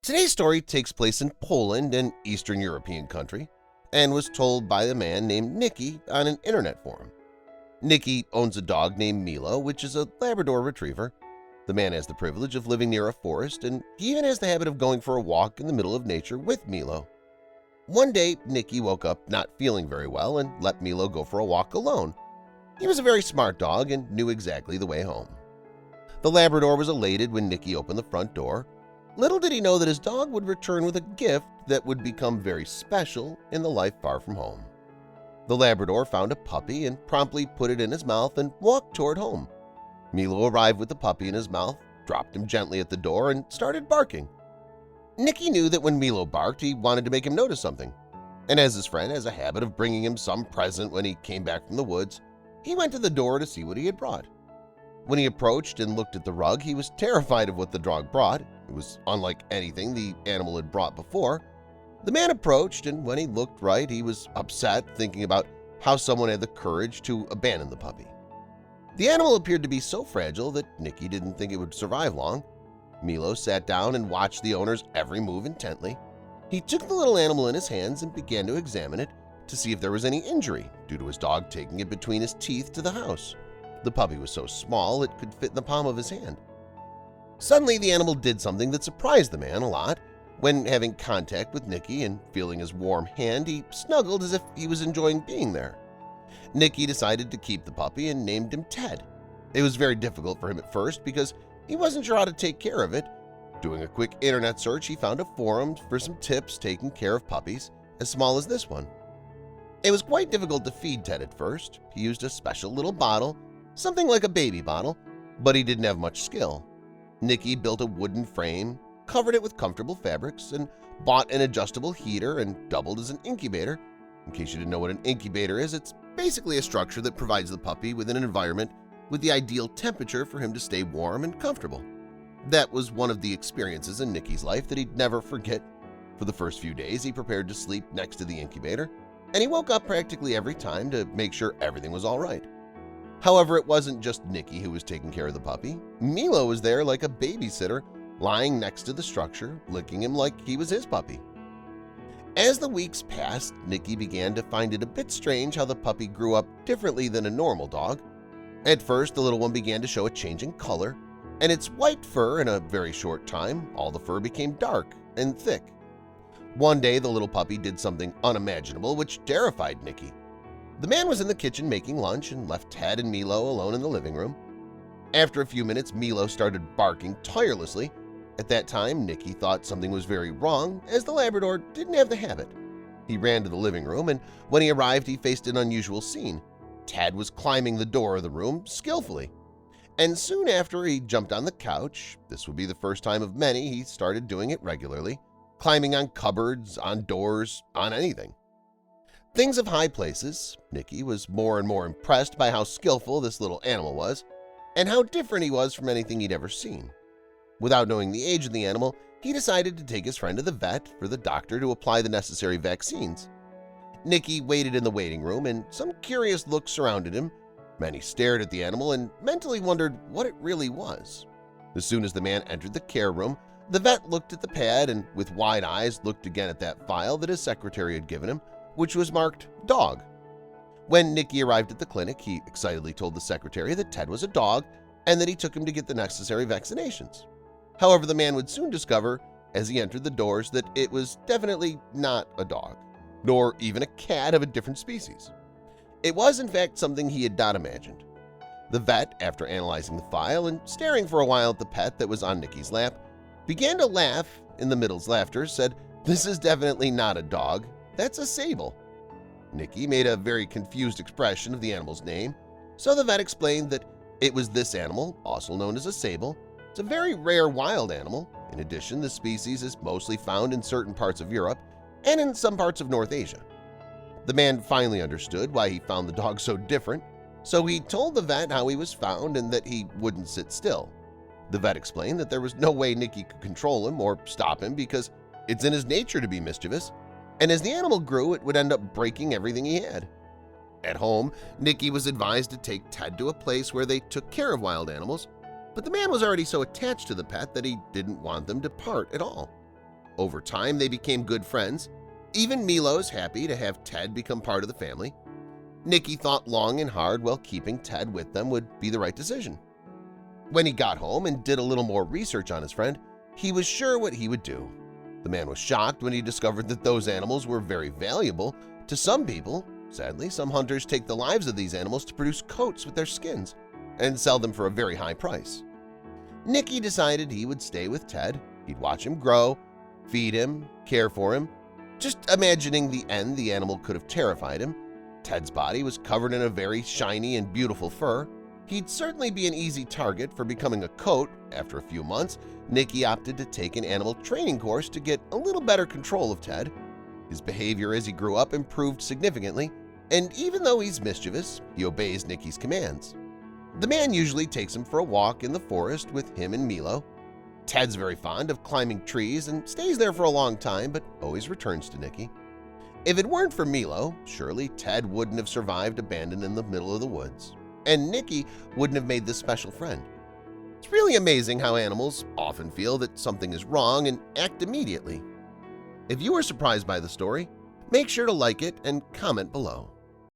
Today's story takes place in Poland, an Eastern European country, and was told by a man named Nicky on an internet forum. Nicky owns a dog named Milo, which is a Labrador retriever. The man has the privilege of living near a forest, and he even has the habit of going for a walk in the middle of nature with Milo. One day, Nicky woke up not feeling very well and let Milo go for a walk alone. He was a very smart dog and knew exactly the way home. The Labrador was elated when Nicky opened the front door. Little did he know that his dog would return with a gift that would become very special in the life far from home. The Labrador found a puppy and promptly put it in his mouth and walked toward home. Milo arrived with the puppy in his mouth, dropped him gently at the door, and started barking. Nicky knew that when Milo barked, he wanted to make him notice something, and as his friend has a habit of bringing him some present when he came back from the woods, he went to the door to see what he had brought. When he approached and looked at the rug, he was terrified of what the dog brought. It was unlike anything the animal had brought before. The man approached, and when he looked right, he was upset, thinking about how someone had the courage to abandon the puppy. The animal appeared to be so fragile that Nicky didn't think it would survive long. Milo sat down and watched the owner's every move intently. He took the little animal in his hands and began to examine it to see if there was any injury due to his dog taking it between his teeth to the house. The puppy was so small it could fit in the palm of his hand. Suddenly, the animal did something that surprised the man a lot. When having contact with Nicky and feeling his warm hand, he snuggled as if he was enjoying being there. Nicky decided to keep the puppy and named him Ted. It was very difficult for him at first because he wasn't sure how to take care of it. Doing a quick internet search, he found a forum for some tips taking care of puppies as small as this one. It was quite difficult to feed Ted at first. He used a special little bottle, something like a baby bottle, but he didn't have much skill. Nicky built a wooden frame, covered it with comfortable fabrics, and bought an adjustable heater and doubled as an incubator. In case you didn't know what an incubator is, it's basically a structure that provides the puppy with an environment with the ideal temperature for him to stay warm and comfortable. That was one of the experiences in Nicky's life that he'd never forget. For the first few days, he prepared to sleep next to the incubator, and he woke up practically every time to make sure everything was all right. However, it wasn't just Nicky who was taking care of the puppy. Milo was there like a babysitter, lying next to the structure, licking him like he was his puppy. As the weeks passed, Nicky began to find it a bit strange how the puppy grew up differently than a normal dog. At first, the little one began to show a change in color, and its white fur in a very short time, all the fur became dark and thick. One day, the little puppy did something unimaginable which terrified Nicky. The man was in the kitchen making lunch and left Ted and Milo alone in the living room. After a few minutes, Milo started barking tirelessly. At that time, Nicky thought something was very wrong, as the Labrador didn't have the habit. He ran to the living room, and when he arrived, he faced an unusual scene. Ted was climbing the door of the room skillfully, and soon after he jumped on the couch. This would be the first time of many he started doing it regularly, climbing on cupboards, on doors, on anything. Things of high places, Nicky was more and more impressed by how skillful this little animal was and how different he was from anything he'd ever seen. Without knowing the age of the animal, he decided to take his friend to the vet for the doctor to apply the necessary vaccines. Nicky waited in the waiting room, and some curious looks surrounded him. Many stared at the animal and mentally wondered what it really was. As soon as the man entered the care room, the vet looked at the pad and with wide eyes looked again at that file that his secretary had given him, which was marked dog. When Nicky arrived at the clinic, he excitedly told the secretary that Ted was a dog and that he took him to get the necessary vaccinations. However, the man would soon discover, as he entered the doors, that it was definitely not a dog, nor even a cat of a different species. It was, in fact, something he had not imagined. The vet, after analyzing the file and staring for a while at the pet that was on Nicky's lap, began to laugh. In the middle's laughter, said, "This is definitely not a dog. That's a sable." Nicky made a very confused expression of the animal's name, so the vet explained that it was this animal, also known as a sable. It's a very rare wild animal. In addition, the species is mostly found in certain parts of Europe and in some parts of North Asia. The man finally understood why he found the dog so different, so he told the vet how he was found and that he wouldn't sit still. The vet explained that there was no way Nicky could control him or stop him because it's in his nature to be mischievous, and as the animal grew, it would end up breaking everything he had. At home, Nicky was advised to take Ted to a place where they took care of wild animals, but the man was already so attached to the pet that he didn't want them to part at all. Over time, they became good friends. Even Milo's happy to have Ted become part of the family. Nicky thought long and hard while keeping Ted with them would be the right decision. When he got home and did a little more research on his friend, he was sure what he would do. The man was shocked when he discovered that those animals were very valuable to some people. Sadly, some hunters take the lives of these animals to produce coats with their skins and sell them for a very high price. Nicky decided he would stay with Ted. He'd watch him grow, feed him, care for him. Just imagining the end, the animal could have terrified him. Ted's body was covered in a very shiny and beautiful fur. He'd certainly be an easy target for becoming a coat. After a few months, Nicky opted to take an animal training course to get a little better control of Ted. His behavior as he grew up improved significantly, and even though he's mischievous, he obeys Nicky's commands. The man usually takes him for a walk in the forest with him and Milo. Ted's very fond of climbing trees and stays there for a long time, but always returns to Nicky. If it weren't for Milo, surely Ted wouldn't have survived abandoned in the middle of the woods, and Nicky wouldn't have made this special friend. It's really amazing how animals often feel that something is wrong and act immediately. If you were surprised by the story, make sure to like it and comment below.